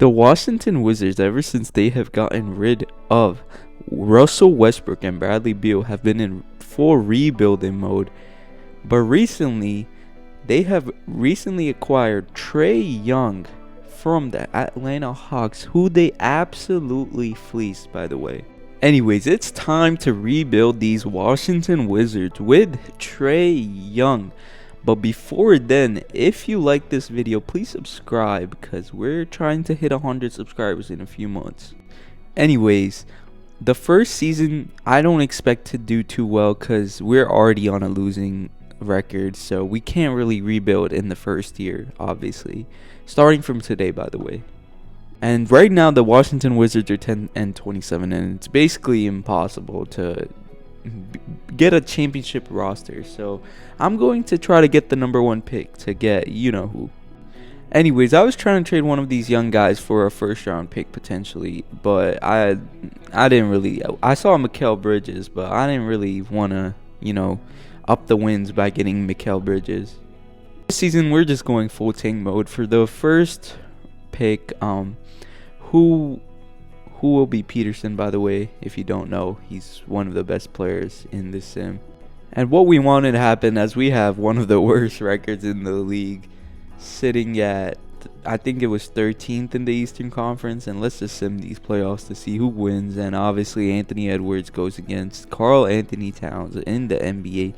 The Washington Wizards, ever since they have gotten rid of Russell Westbrook and Bradley Beal, have been in full rebuilding mode. But recently, they have acquired Trey Young from the Atlanta Hawks, who they absolutely fleeced, by the way. Anyways, it's time to rebuild these Washington Wizards with Trey Young. But before then, if you like this video, please subscribe because we're trying to hit 100 subscribers in a few months. Anyways, the first season, I don't expect to do too well because we're already on a losing record. So we can't really rebuild in the first year, obviously. Starting from today, by the way. And right now, the Washington Wizards are 10-27, and it's basically impossible to get a championship roster. So I'm going to try to get the #1 pick to get you know who. Anyways, I was trying to trade one of these young guys for a first-round pick potentially, but I didn't really. I saw Mikal Bridges, but I didn't really want to up the wins by getting Mikal Bridges. This season, we're just going full tank mode for the first pick. Who will be Peterson, by the way, if you don't know. He's one of the best players in this sim. And what we wanted to happen, as we have one of the worst records in the league, sitting at, I think it was 13th in the Eastern Conference, and let's just sim these playoffs to see who wins. And obviously Anthony Edwards goes against Karl Anthony Towns in the NBA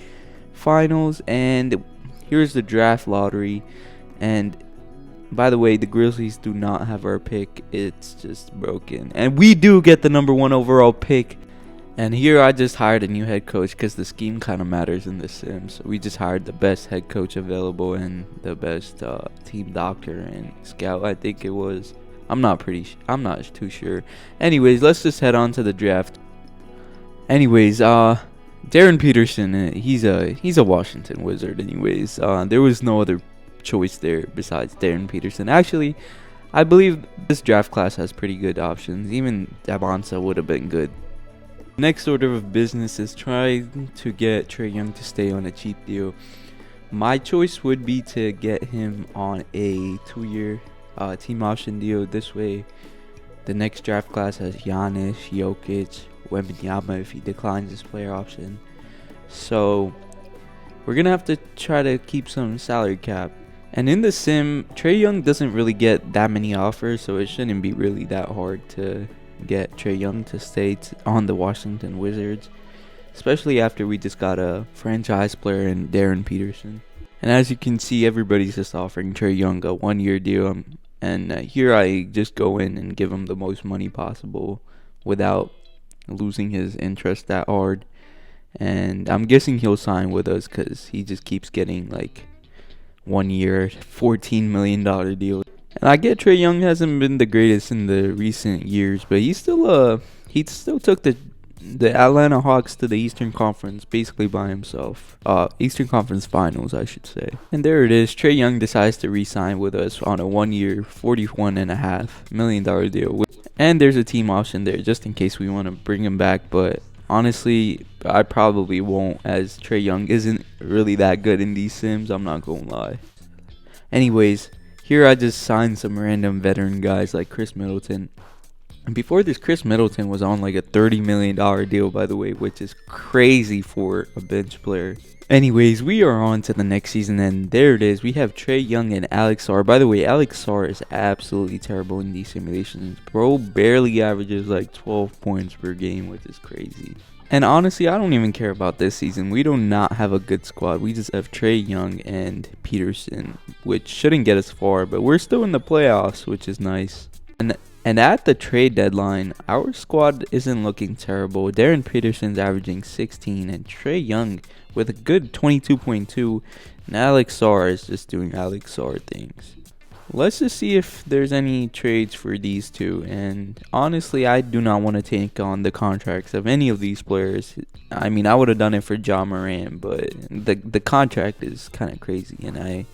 Finals. And here's the draft lottery, and by the way, the Grizzlies do not have our pick. It's just broken. And we do get the #1 overall pick. And here I just hired a new head coach because the scheme kind of matters in the sim. So we just hired the best head coach available and the best team doctor and scout, I think it was. I'm not too sure. Anyways, let's just head on to the draft. Anyways, Darren Peterson, he's a Washington Wizard. Anyways, there was no other choice there besides Darren Peterson. Actually, I believe this draft class has pretty good options. Even Dabonsa would have been good. Next order of business is trying to get Trey Young to stay on a cheap deal. My choice would be to get him on a 2-year team option deal. This way, the next draft class has Giannis, Jokic, Wembanyama if he declines his player option. So we're gonna have to try to keep some salary cap. And in the sim, Trey Young doesn't really get that many offers, so it shouldn't be really that hard to get Trey Young to stay on the Washington Wizards, especially after we just got a franchise player in Darren Peterson. And as you can see, everybody's just offering Trey Young a 1-year deal, and here I just go in and give him the most money possible without losing his interest that hard. And I'm guessing he'll sign with us because he just keeps getting like 1-year, $14 million deal. And I get Trey Young hasn't been the greatest in the recent years, but he still took the Atlanta Hawks to the Eastern Conference basically by himself. Eastern Conference Finals, I should say. And there it is. Trey Young decides to re-sign with us on a 1-year, $41.5 million deal. And there's a team option there just in case we want to bring him back, but honestly, I probably won't, as Trey Young isn't really that good in these sims. I'm not gonna lie. Anyways, here I just signed some random veteran guys like Chris Middleton. And before this, Chris Middleton was on like a $30 million deal, by the way, which is crazy for a bench player. Anyways, we are on to the next season, and there it is. We have Trey Young and Alex Sarr. By the way, Alex Sarr is absolutely terrible in these simulations. Bro barely averages like 12 points per game, which is crazy. And honestly, I don't even care about this season. We do not have a good squad. We just have Trey Young and Peterson, which shouldn't get us far, but we're still in the playoffs, which is nice. And at the trade deadline, our squad isn't looking terrible. Darren Peterson's averaging 16, and Trey Young with a good 22.2, and Alex Sarr is just doing Alex Sarr things. Let's just see if there's any trades for these two. And honestly, I do not want to take on the contracts of any of these players. I mean, I would have done it for Ja Morant, but the contract is kind of crazy, and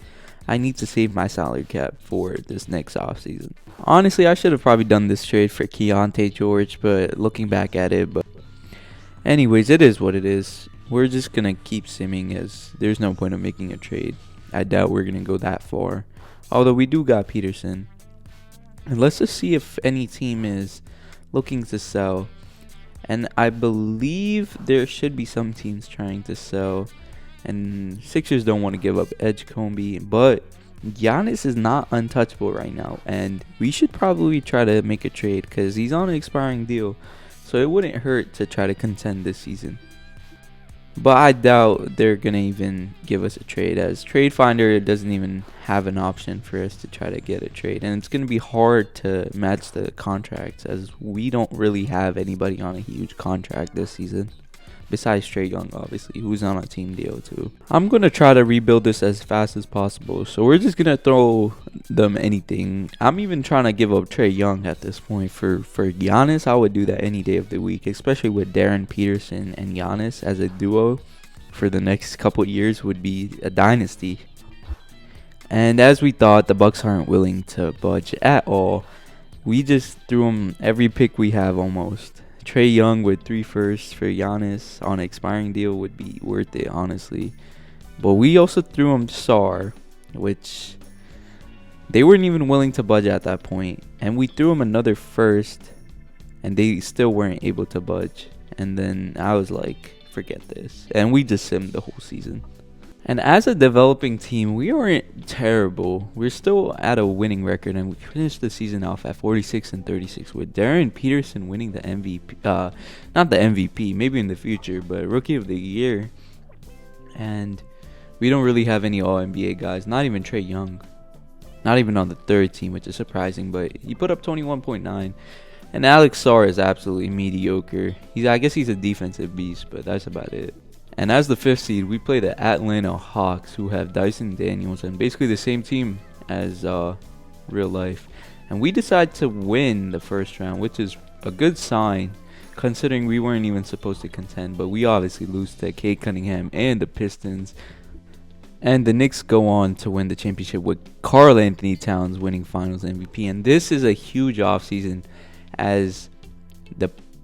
I need to save my salary cap for this next offseason. Honestly, I should have probably done this trade for Keontae George, but looking back at it, but anyways, it is what it is. We're just going to keep simming, as there's no point of making a trade. I doubt we're going to go that far. Although we do got Peterson. And let's just see if any team is looking to sell. And I believe there should be some teams trying to sell. And Sixers don't want to give up Edgecombe, but Giannis is not untouchable right now. And we should probably try to make a trade because he's on an expiring deal. So it wouldn't hurt to try to contend this season. But I doubt they're going to even give us a trade, as Trade Finder doesn't even have an option for us to try to get a trade. And it's going to be hard to match the contracts, as we don't really have anybody on a huge contract this season. Besides Trey Young, obviously, who's on a team deal too. I'm going to try to rebuild this as fast as possible. So we're just going to throw them anything. I'm even trying to give up Trey Young at this point. For Giannis, I would do that any day of the week. Especially with Darren Peterson and Giannis as a duo for the next couple years would be a dynasty. And as we thought, the Bucks aren't willing to budge at all. We just threw them every pick we have almost. Trey Young with 3 firsts for Giannis on an expiring deal would be worth it, honestly. But we also threw him Sar, which they weren't even willing to budge at that point. And we threw him another first, and they still weren't able to budge. And then I was like, forget this. And we just simmed the whole season. And as a developing team, we aren't terrible. We're still at a winning record, and we finished the season off at 46-36 with Darren Peterson winning the MVP. Not the MVP, maybe in the future, but Rookie of the Year. And we don't really have any All-NBA guys, not even Trey Young. Not even on the third team, which is surprising, but he put up 21.9. And Alex Sarr is absolutely mediocre. I guess he's a defensive beast, but that's about it. And as the 5th seed, we play the Atlanta Hawks, who have Dyson Daniels and basically the same team as real life. And we decide to win the first round, which is a good sign considering we weren't even supposed to contend. But we obviously lose to Cade Cunningham and the Pistons. And the Knicks go on to win the championship with Karl Anthony Towns winning Finals MVP. And this is a huge offseason, as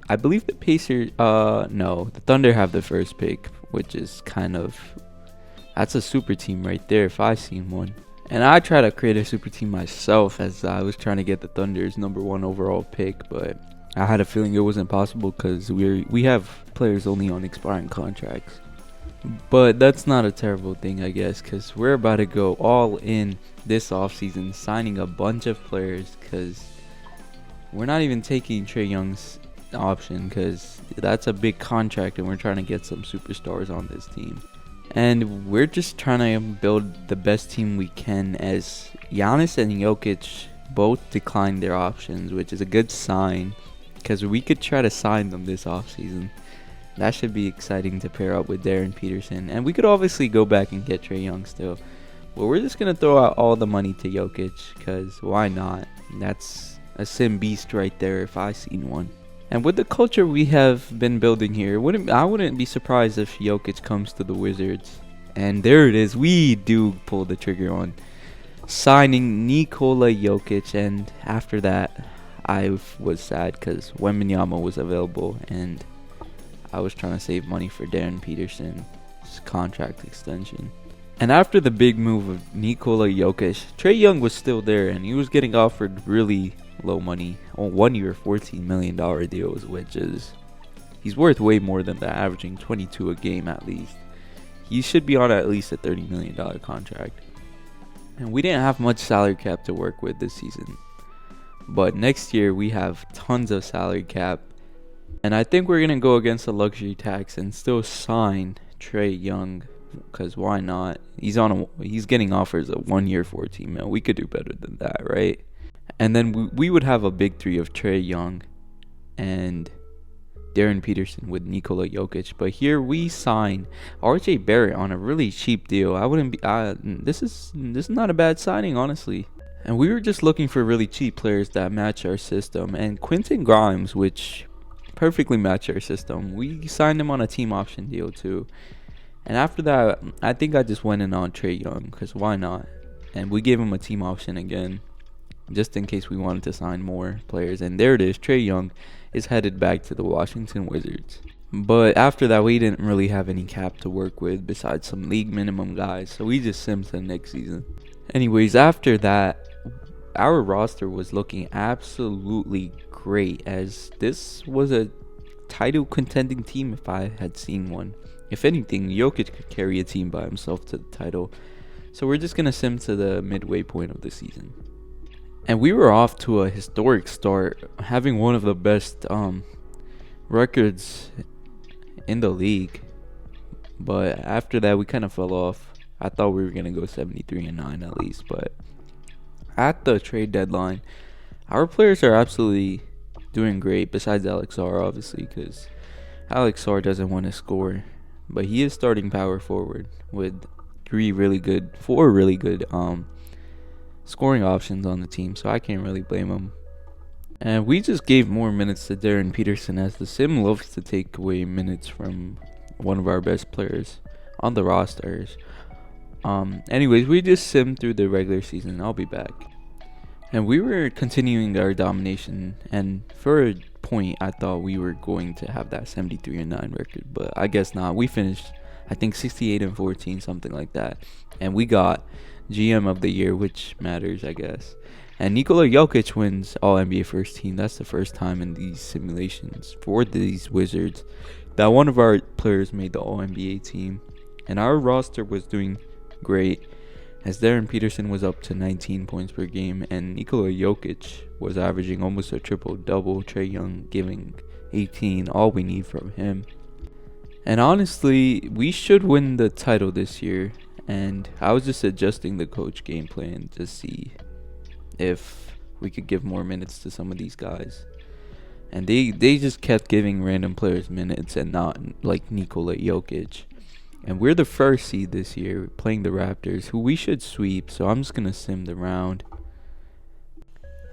I believe the Pacers, no, the Thunder have the first pick, which is that's a super team right there if I seen one. And I try to create a super team myself, as I was trying to get the Thunder's #1 overall pick, but I had a feeling it wasn't possible because we have players only on expiring contracts. But that's not a terrible thing, I guess, because we're about to go all in this offseason, signing a bunch of players, because we're not even taking Trey Young's option because that's a big contract and we're trying to get some superstars on this team. And we're just trying to build the best team we can, as Giannis and Jokic both declined their options, which is a good sign because we could try to sign them this offseason. That should be exciting to pair up with Darren Peterson. And we could obviously go back and get Trey Young still. But we're just going to throw out all the money to Jokic because why not? That's a sim beast right there if I seen one. And with the culture we have been building here, I wouldn't be surprised if Jokic comes to the Wizards. And there it is. We do pull the trigger on signing Nikola Jokic. And after that, I was sad because Wembanyama was available. And I was trying to save money for Darren Peterson's contract extension. And after the big move of Nikola Jokic, Trey Young was still there. And he was getting offered really low money on 1 year $14 million deals, which is he's worth way more than that, averaging 22 a game at least. He should be on at least a $30 million contract. And we didn't have much salary cap to work with this season, but next year we have tons of salary cap, and I think we're gonna go against the luxury tax and still sign Trey Young, because why not? He's getting offers of 1 year $14 million. We could do better than that, right? And then we would have a big three of Trey Young and Darren Peterson with Nikola Jokic. But here we sign RJ Barrett on a really cheap deal. This is not a bad signing, honestly. And we were just looking for really cheap players that match our system. And Quentin Grimes, which perfectly matched our system, we signed him on a team option deal too. And after that, I think I just went in on Trey Young, because why not? And we gave him a team option again, just in case we wanted to sign more players. And there it is. Trey Young is headed back to the Washington Wizards. But after that, we didn't really have any cap to work with besides some league minimum guys. So we just simmed the next season. Anyways, after that, our roster was looking absolutely great, as this was a title contending team if I had seen one. If anything, Jokic could carry a team by himself to the title. So we're just going to sim to the midway point of the season. And we were off to a historic start, having one of the best records in the league. But after that, we kind of fell off. I thought we were going to go 73-9 at least. But at the trade deadline, our players are absolutely doing great, besides Alex R, obviously, because Alex R doesn't want to score. But he is starting power forward with four really good scoring options on the team, so I can't really blame him. And we just gave more minutes to Darren Peterson, as the sim loves to take away minutes from one of our best players on the rosters. Anyways, we just simmed through the regular season. I'll be back. And we were continuing our domination, and for a point I thought we were going to have that 73-9 record, but I guess not. We finished, I think, 68-14, something like that, and we got GM of the year, which matters, I guess. And Nikola Jokic wins All-NBA First Team. That's the first time in these simulations for these Wizards that one of our players made the All-NBA team. And our roster was doing great, as Darren Peterson was up to 19 points per game, and Nikola Jokic was averaging almost a triple-double. Trey Young giving 18, all we need from him. And honestly, we should win the title this year. And I was just adjusting the coach game plan to see if we could give more minutes to some of these guys. And they just kept giving random players minutes, and not like Nikola Jokic. And we're the first seed this year, playing the Raptors, who we should sweep. So I'm just going to sim the round.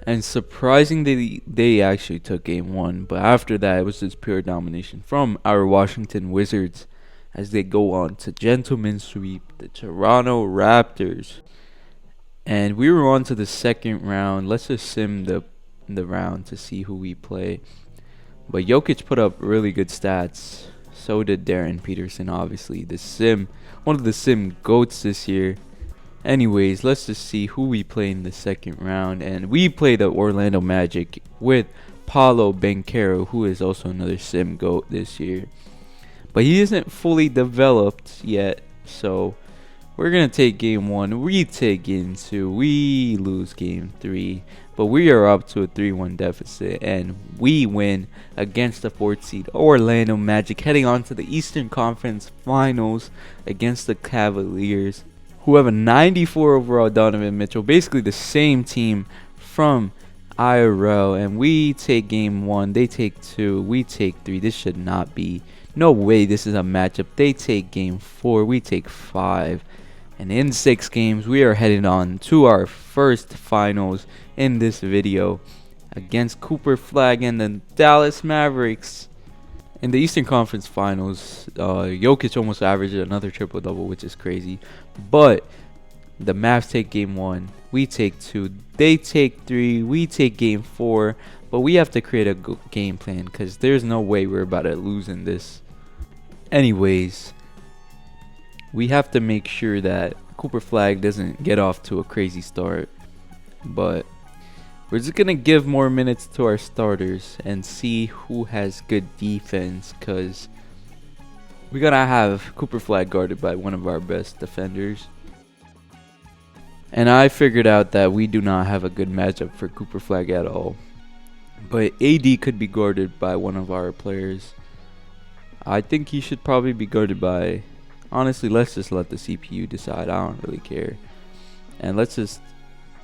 And surprisingly, they actually took game one. But after that, it was just pure domination from our Washington Wizards, as they go on to gentlemen sweep the Toronto Raptors. And we were on to the second round. Let's just sim the round to see who we play. But Jokic put up really good stats. So did Darren Peterson, obviously. One of the sim GOATs this year. Anyways, let's just see who we play in the second round. And we play the Orlando Magic with Paolo Banchero, who is also another sim GOAT this year. But he isn't fully developed yet, so we're going to take game one. We take game two. We lose game three. But we are up to a 3-1 deficit, and we win against the 4th seed Orlando Magic, heading on to the Eastern Conference Finals against the Cavaliers, who have a 94 overall Donovan Mitchell, basically the same team from IRL. And we take game one, they take two, we take three. This should not be, no way this is a matchup. They take game four, we take five. And in 6 games, we are headed on to our first finals in this video against Cooper Flag and the Dallas Mavericks. In the Eastern Conference Finals, Jokic almost averaged another triple-double, which is crazy. But the Mavs take game 1, we take 2, they take 3, we take game 4. But we have to create a game plan, because there's no way we're about to lose in this. Anyways, we have to make sure that Cooper Flag doesn't get off to a crazy start. But we're just going to give more minutes to our starters and see who has good defense, because we got to have Cooper Flag guarded by one of our best defenders. And I figured out that we do not have a good matchup for Cooper Flag at all. But AD could be guarded by one of our players. I think he should probably be guarded by... Honestly, let's just let the CPU decide. I don't really care. And let's just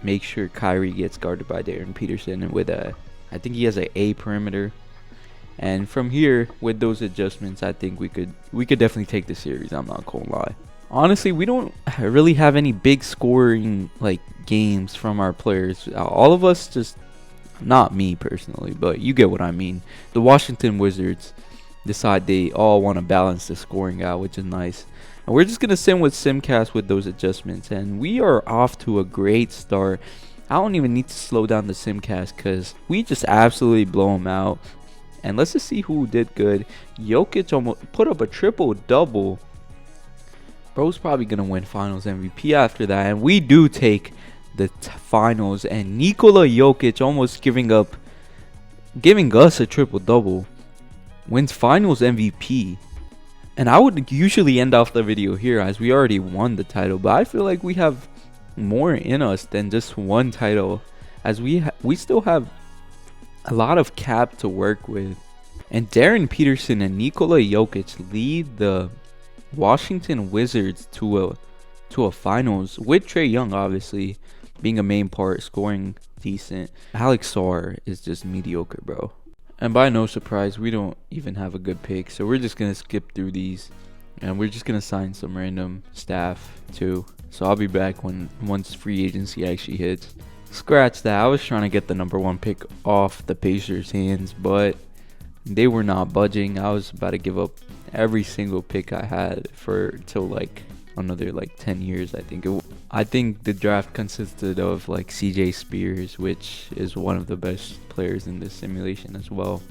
make sure Kyrie gets guarded by Darren Peterson, and with I think he has an A perimeter. And from here, with those adjustments, I think we could definitely take the series. I'm not gonna lie. Honestly, we don't really have any big scoring games from our players. All of us, just not me personally, but you get what I mean. The Washington Wizards decide they all want to balance the scoring out, which is nice. And we're just going to sim with Simcast with those adjustments. And we are off to a great start. I don't even need to slow down the Simcast, because we just absolutely blow them out. And let's just see who did good. Jokic almost put up a triple-double. Bro's probably going to win Finals MVP after that. And we do take the finals, and Nikola Jokic almost giving us a triple-double, wins finals MVP. And I would usually end off the video here as we already won the title, but I feel like we have more in us than just one title, as we still have a lot of cap to work with. And Darren Peterson and Nikola Jokic lead the Washington Wizards to a finals, with Trey Young obviously being a main part, scoring decent. Alex Sarr is just mediocre, bro. And by no surprise, we don't even have a good pick, so we're just going to skip through these. And we're just going to sign some random staff too. So I'll be back once free agency actually hits. Scratch that. I was trying to get the number 1 pick off the Pacers' hands, but they were not budging. I was about to give up every single pick I had till like another like 10 years. I think the draft consisted of like CJ Spears, which is one of the best players in this simulation as well,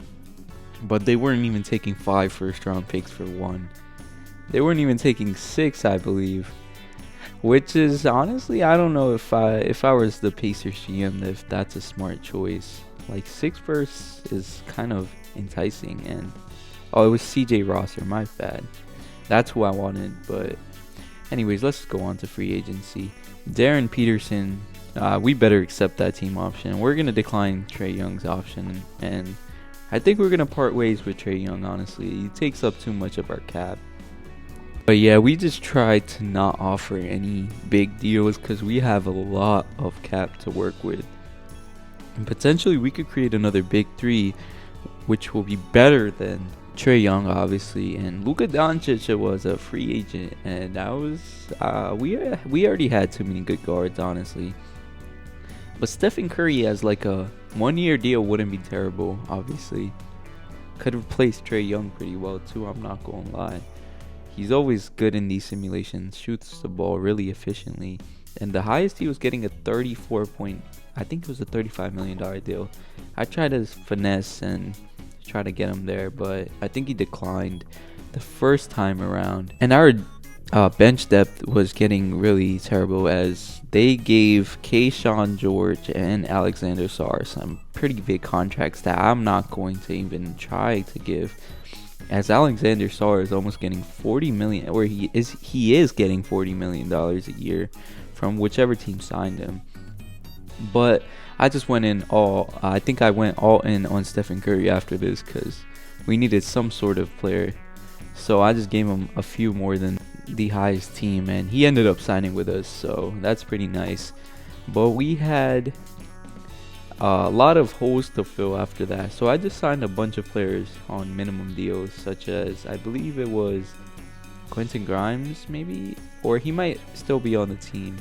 but they weren't even taking 5 first-round picks for one. They weren't even taking 6, I believe, which is honestly, I don't know if I was the Pacers GM, if that's a smart choice. Like 6 firsts is kind of enticing. And oh, it was CJ Rosser, my bad. That's who I wanted. But anyways, let's go on to free agency. Darren Peterson, we better accept that team option. We're gonna decline Trey Young's option, and I think we're gonna part ways with Trey Young. Honestly, he takes up too much of our cap. But yeah, we just tried to not offer any big deals because we have a lot of cap to work with. And potentially we could create another big 3, which will be better than Trey Young, obviously. And Luka Doncic was a free agent, and that was we already had too many good guards, honestly. But Stephen Curry as like a 1-year deal wouldn't be terrible, obviously. Could replace Trey Young pretty well too, I'm not gonna lie. He's always good in these simulations, shoots the ball really efficiently. And the highest he was getting a I think it was a $35 million deal. I tried to finesse and try to get him there, but I think he declined the first time around. And our bench depth was getting really terrible, as they gave Keyshawn George and Alexander Sarr some pretty big contracts that I'm not going to even try to give. As Alexander Sarr is almost getting $40 million, or he is getting $40 million a year from whichever team signed him. But I just went in I think I went all in on Stephen Curry after this because we needed some sort of player. So I just gave him a few more than the highest team, and he ended up signing with us, so that's pretty nice. But we had a lot of holes to fill after that, so I just signed a bunch of players on minimum deals, such as I believe it was Quentin Grimes, maybe, or he might still be on the team.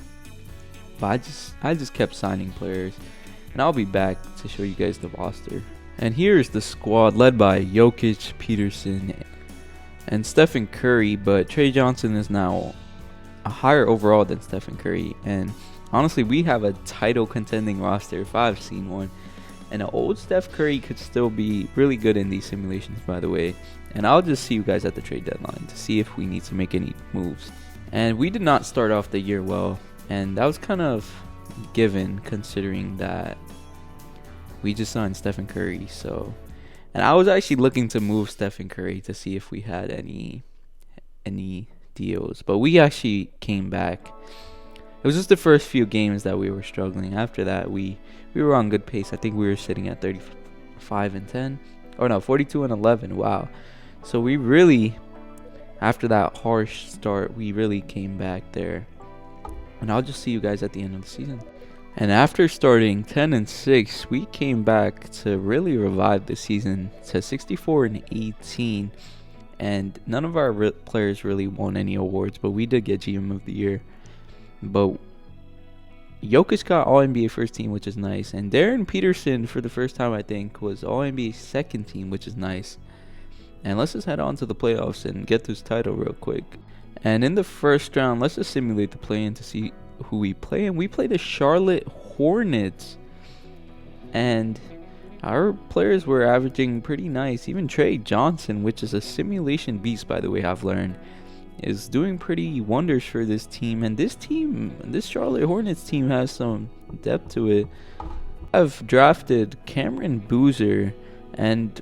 But I just kept signing players, and I'll be back to show you guys the roster. And here's the squad led by Jokic, Peterson, and Stephen Curry. But Trey Johnson is now a higher overall than Stephen Curry, and honestly, we have a title contending roster if I've seen one. And an old Steph Curry could still be really good in these simulations, by the way. And I'll just see you guys at the trade deadline to see if we need to make any moves. And we did not start off the year well, and that was kind of given considering that we just signed Stephen Curry. So, and I was actually looking to move Stephen Curry to see if we had any deals, but we actually came back. It was just the first few games that we were struggling. After that, we were on good pace. I think we were sitting at 35-10. Or no, 42-11. Wow. So we really, after that harsh start, we really came back there. And I'll just see you guys at the end of the season. And after starting 10-6, we came back to really revive the season to 64-18. And none of our players really won any awards, but we did get GM of the Year. But Jokic got All-NBA first team, which is nice. And Darren Peterson, for the first time, I think, was All-NBA second team, which is nice. And let's just head on to the playoffs and get this title real quick. And in the first round, let's just simulate the play-in to see who we play. And we play the Charlotte Hornets. And our players were averaging pretty nice. Even Trey Johnson, which is a simulation beast, by the way, I've learned. is doing pretty wonders for this team. And this Charlotte Hornets team has some depth to it. I've drafted Cameron Boozer, and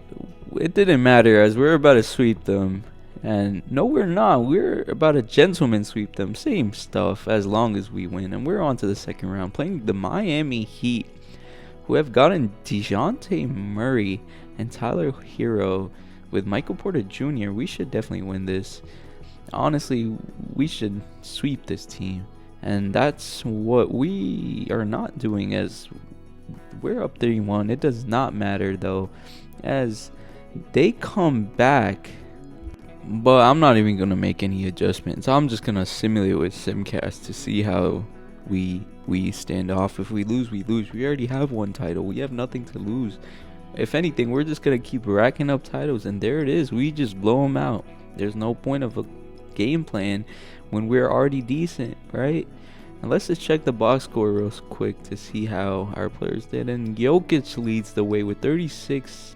it didn't matter as we're about to sweep them. And no, we're not. We're about to gentleman sweep them. Same stuff as long as we win. And we're on to the second round, playing the Miami Heat, who have gotten DeJounte Murray and Tyler Hero with Michael Porter Jr. We should definitely win this. Honestly, we should sweep this team. And that's what we are not doing, as we're up 3-1. It does not matter, though, as they come back. But I'm not even going to make any adjustments. I'm just going to simulate with Simcast to see how we stand off. If we lose, we lose. We already have one title. We have nothing to lose. If anything, we're just going to keep racking up titles. And there it is. We just blow them out. There's no point of a game plan when we're already decent, right? And let's just check the box score real quick to see how our players did. And Jokic leads the way with 36.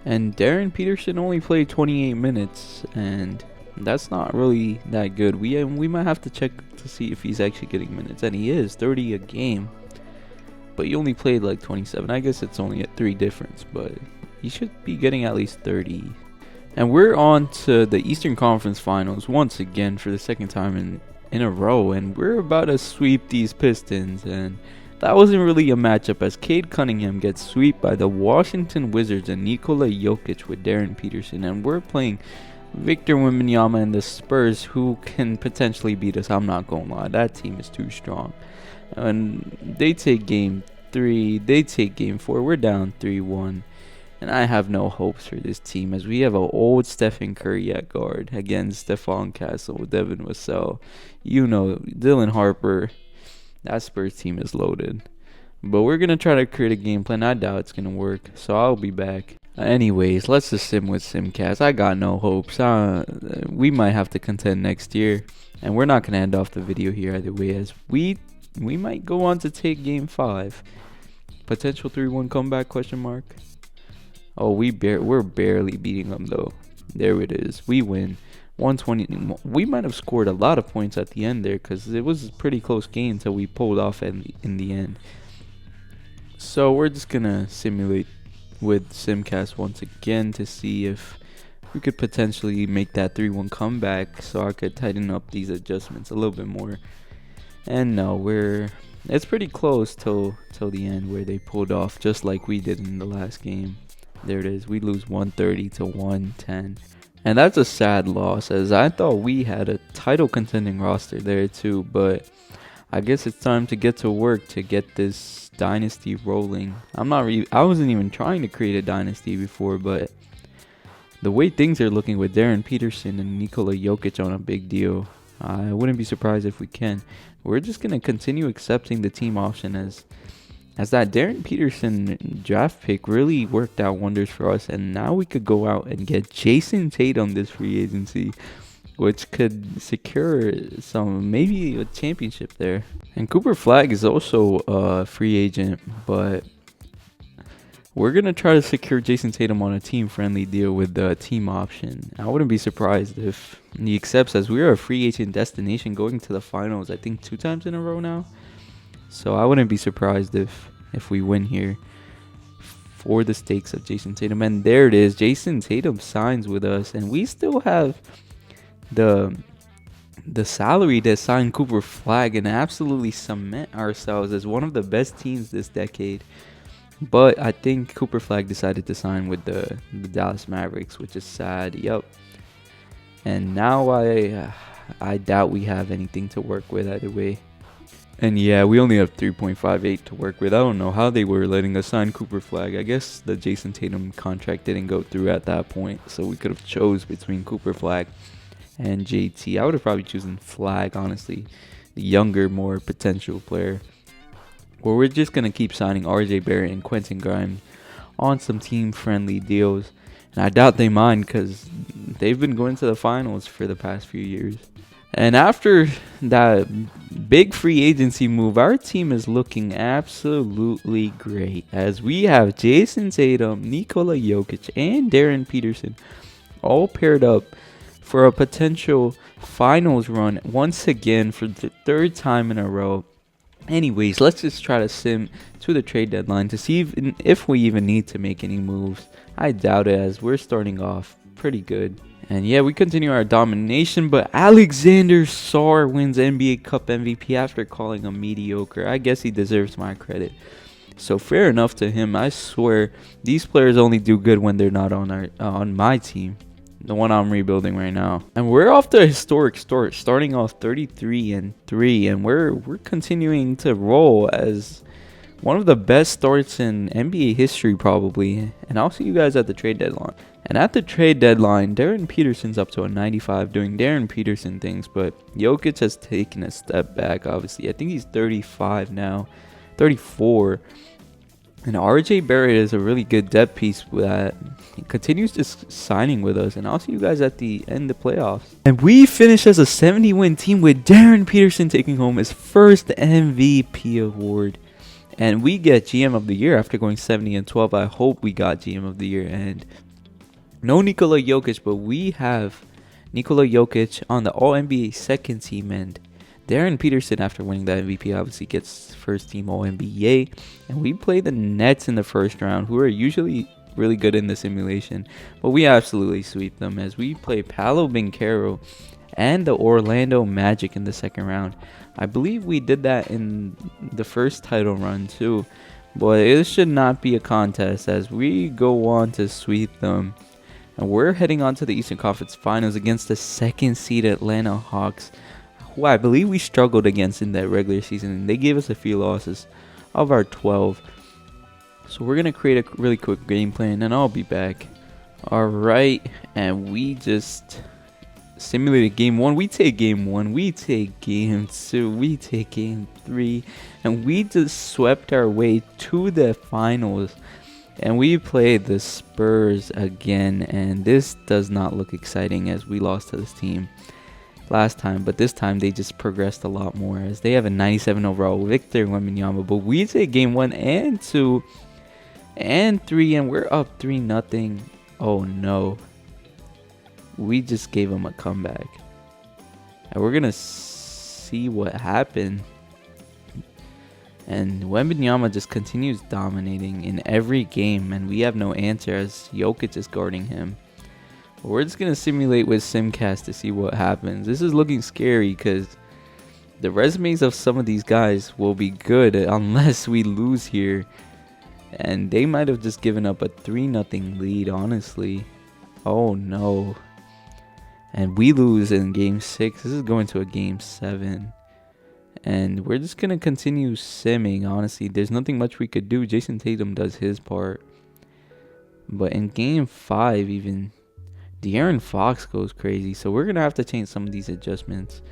And Darren Peterson only played 28 minutes, and that's not really that good. We might have to check to see if he's actually getting minutes, and he is 30 a game. But he only played like 27. I guess it's only a 3 difference, but he should be getting at least 30. And we're on to the Eastern Conference Finals once again for the second time in a row, and we're about to sweep these Pistons. And that wasn't really a matchup, as Cade Cunningham gets swept by the Washington Wizards and Nikola Jokic with Darren Peterson. And we're playing Victor Wembanyama and the Spurs, who can potentially beat us. I'm not going to lie. That team is too strong. And they take game 3. They take game 4. We're down 3-1. And I have no hopes for this team, as we have an old Stephen Curry at guard against Stephon Castle, Devin Vassell, Dylan Harper. That Spurs team is loaded. But we're going to try to create a game plan. I doubt it's going to work, so I'll be back. Anyways, let's just sim with Simcast. I got no hopes. We might have to contend next year. And we're not going to end off the video here either way, as we might go on to take game 5. Potential 3-1 comeback, question mark. Oh, we're barely beating them, though. There it is. We win. 120. We might have scored a lot of points at the end there, because it was a pretty close game until we pulled off in the end. So we're just gonna simulate with Simcast once again to see if we could potentially make that 3-1 comeback, so I could tighten up these adjustments a little bit more. And no, it's pretty close till the end, where they pulled off just like we did in the last game. There it is. We lose 130 to 110. And that's a sad loss, as I thought we had a title contending roster there too. But I guess it's time to get to work to get this dynasty rolling. I wasn't even trying to create a dynasty before, but the way things are looking with Darren Peterson and Nikola Jokic on a big deal, I wouldn't be surprised if we can. We're just going to continue accepting the team option, as that Darren Peterson draft pick really worked out wonders for us. And now we could go out and get Jayson Tatum this free agency, which could secure maybe a championship there. And Cooper Flag is also a free agent, but we're going to try to secure Jayson Tatum on a team-friendly deal with the team option. I wouldn't be surprised if he accepts, as we are a free agent destination going to the finals, I think 2 times in a row now. So I wouldn't be surprised if we win here for the stakes of Jayson Tatum. And there it is. Jayson Tatum signs with us, and we still have the salary to sign Cooper Flag and absolutely cement ourselves as one of the best teams this decade. But I think Cooper Flag decided to sign with the Dallas Mavericks, which is sad. Yep. And now I doubt we have anything to work with either way. And yeah, we only have 3.58 to work with. I don't know how they were letting us sign Cooper Flag. I guess the Jayson Tatum contract didn't go through at that point, so we could have chose between Cooper Flag and JT. I would have probably chosen Flag, honestly. The younger, more potential player. Or we're just going to keep signing RJ Barrett and Quentin Grimes on some team-friendly deals. And I doubt they mind, because they've been going to the finals for the past few years. And after that big free agency move, our team is looking absolutely great, as we have Jayson Tatum, Nikola Jokic, and Darren Peterson all paired up for a potential finals run once again for the third time in a row. Anyways, let's just try to sim to the trade deadline to see if we even need to make any moves. I doubt it, as we're starting off pretty good. And yeah, we continue our domination, but Alexander Sarr wins NBA Cup MVP after calling him mediocre. I guess he deserves my credit. So fair enough to him. I swear, these players only do good when they're not on my team, the one I'm rebuilding right now. And we're off to a historic start, starting off 33-3, and we're continuing to roll as one of the best starts in NBA history probably. And I'll see you guys at the trade deadline. And at the trade deadline, Darren Peterson's up to a 95 doing Darren Peterson things, but Jokic has taken a step back, obviously. I think he's 35 now, 34. And RJ Barrett is a really good depth piece that he continues just signing with us. And I'll see you guys at the end of the playoffs. And we finish as a 70-win team with Darren Peterson taking home his first MVP award. And we get GM of the year after going 70-12. I hope we got GM of the year. And no Nikola Jokic, but we have Nikola Jokic on the All-NBA second team, and Darren Peterson, after winning the MVP, obviously gets first team All-NBA. And we play the Nets in the first round, who are usually really good in the simulation, but we absolutely sweep them as we play Paolo Banchero and the Orlando Magic in the second round. I believe we did that in the first title run too, but it should not be a contest as we go on to sweep them. And we're heading on to the Eastern Conference Finals against the second seed Atlanta Hawks, who I believe we struggled against in that regular season. And they gave us a few losses of our 12. So we're going to create a really quick game plan and I'll be back. Alright, and we just simulated game 1. We take game 1. We take game 2. We take game 3. And we just swept our way to the finals. And we played the Spurs again, and this does not look exciting as we lost to this team last time. But this time they just progressed a lot more as they have a 97 overall Victor Wembanyama. But we take game 1 and 2 and 3, and we're up 3-0. Oh no. We just gave them a comeback. And we're going to see what happened. And Wembanyama just continues dominating in every game, and we have no answer as Jokic is guarding him. But we're just going to simulate with Simcast to see what happens. This is looking scary because the resumes of some of these guys will be good unless we lose here. And they might have just given up a 3-0 lead, honestly. Oh no. And we lose in game 6. This is going to a game 7. And we're just going to continue simming, honestly. There's nothing much we could do. Jayson Tatum does his part. But in game 5 even, De'Aaron Fox goes crazy. So we're going to have to change some of these adjustments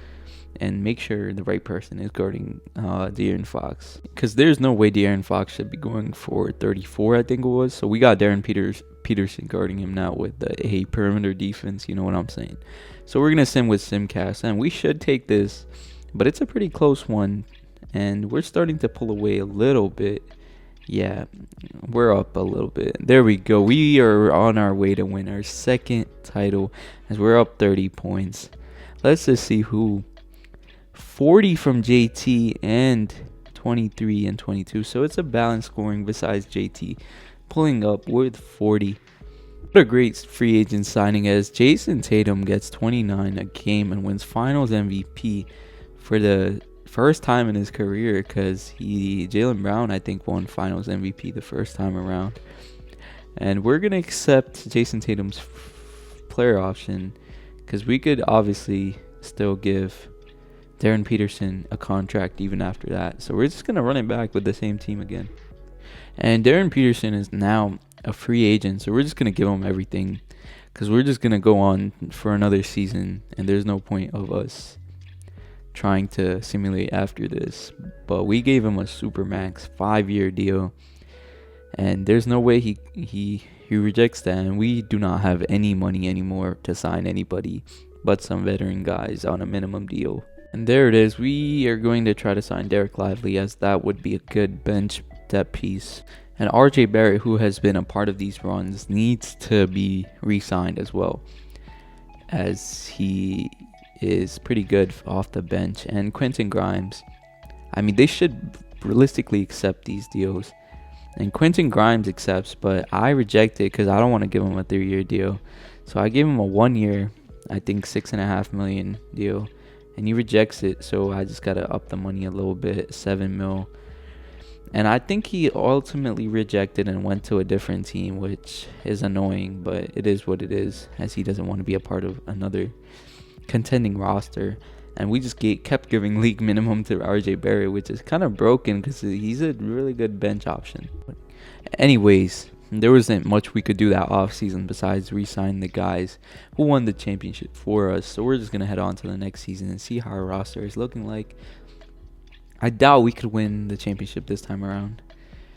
and make sure the right person is guarding De'Aaron Fox. Because there's no way De'Aaron Fox should be going for 34, I think it was. So we got Darren Peterson guarding him now with a perimeter defense. You know what I'm saying? So we're going to sim with Simcast. And we should take this. But it's a pretty close one, and we're starting to pull away a little bit. Yeah, we're up a little bit. There we go. We are on our way to win our second title as we're up 30 points. Let's just see who. 40 from JT and 23 and 22. So it's a balanced scoring besides JT pulling up with 40. What a great free agent signing as Jayson Tatum gets 29 a game and wins Finals MVP. For the first time in his career, because Jaylen Brown, I think, won Finals MVP the first time around. And we're going to accept Jayson Tatum's player option, because we could obviously still give Darren Peterson a contract even after that. So we're just going to run it back with the same team again. And Darren Peterson is now a free agent, so we're just going to give him everything, because we're just going to go on for another season, and there's no point of us trying to simulate after this. But we gave him a supermax 5-year deal, and there's no way he rejects that. And we do not have any money anymore to sign anybody but some veteran guys on a minimum deal. And there it is. We are going to try to sign Derek Lively, as that would be a good bench depth piece. And RJ Barrett, who has been a part of these runs, needs to be re-signed as well. as he is pretty good off the bench. And Quentin Grimes, I mean, they should realistically accept these deals. And Quentin Grimes accepts, but I reject it because I don't want to give him a 3-year deal. So I gave him a 1-year, I think $6.5 million deal, and he rejects it. So I just gotta up the money a little bit, $7 mil. And I think he ultimately rejected and went to a different team, which is annoying, but it is what it is, as he doesn't want to be a part of another contending roster. And we just kept giving league minimum to RJ Barrett, which is kind of broken because he's a really good bench option. Anyways, there wasn't much we could do that offseason besides re-sign the guys who won the championship for us. So we're just going to head on to the next season and see how our roster is looking like. I doubt we could win the championship this time around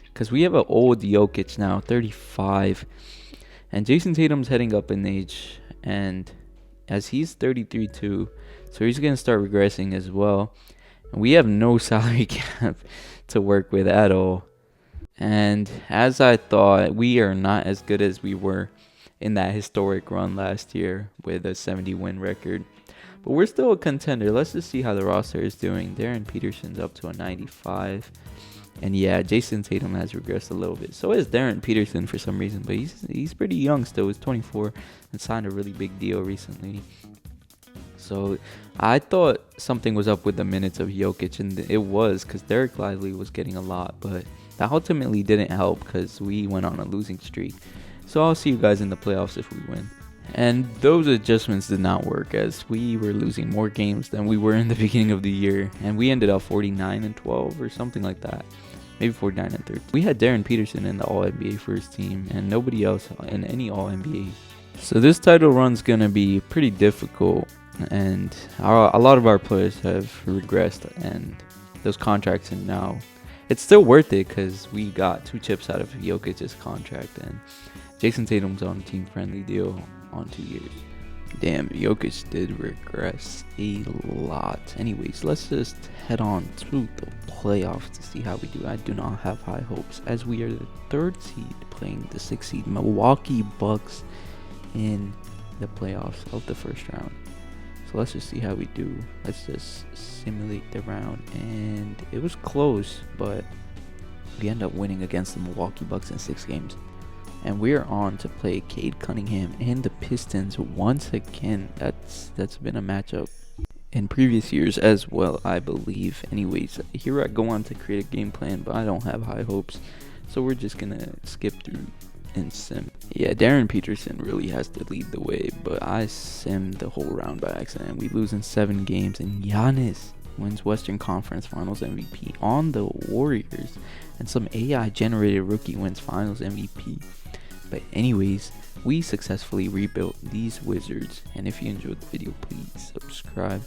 because we have an old Jokic now, 35. And Jayson Tatum's heading up in age, and as he's 33 too, so he's going to start regressing as well. And we have no salary cap to work with at all. And as I thought, we are not as good as we were in that historic run last year with a 70-win record. But we're still a contender. Let's just see how the roster is doing. Peterson's up to a 95. And yeah, Jayson Tatum has regressed a little bit. So is Peterson for some reason. But he's pretty young still. He's 24 and signed a really big deal recently. So I thought something was up with the minutes of Jokic. And it was, because Derek Lively was getting a lot. But that ultimately didn't help because we went on a losing streak. So I'll see you guys in the playoffs if we win. And those adjustments did not work, as we were losing more games than we were in the beginning of the year. And we ended up 49-12 or something like that. Maybe 49-13. We had Peterson in the All-NBA first team and nobody else in any All-NBA. So this title run's going to be pretty difficult. And a lot of our players have regressed, and those contracts are now... It's still worth it because we got 2 chips out of Jokic's contract, and Jayson Tatum's on a team-friendly deal on 2 years. Damn, Jokic did regress a lot. Anyways, let's just head on to the playoffs to see how we do. I do not have high hopes, as we are the 3rd seed playing the 6th seed Milwaukee Bucks in the playoffs of the first round. So let's just see how we do. Let's just simulate the round. And it was close, but we end up winning against the Milwaukee Bucks in 6 games. And we're on to play Cade Cunningham and the Pistons once again. That's been a matchup in previous years as well, I believe. Anyways, here I go on to create a game plan, but I don't have high hopes. So we're just going to skip through and sim. Yeah, Peterson really has to lead the way, but I simmed the whole round by accident. We lose in 7 games, and Giannis wins Western Conference Finals MVP on the Warriors, and some AI generated rookie wins Finals MVP. But anyways, we successfully rebuilt these Wizards, and if you enjoyed the video, please subscribe.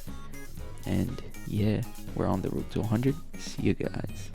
And yeah, we're on the road to 100. See you guys.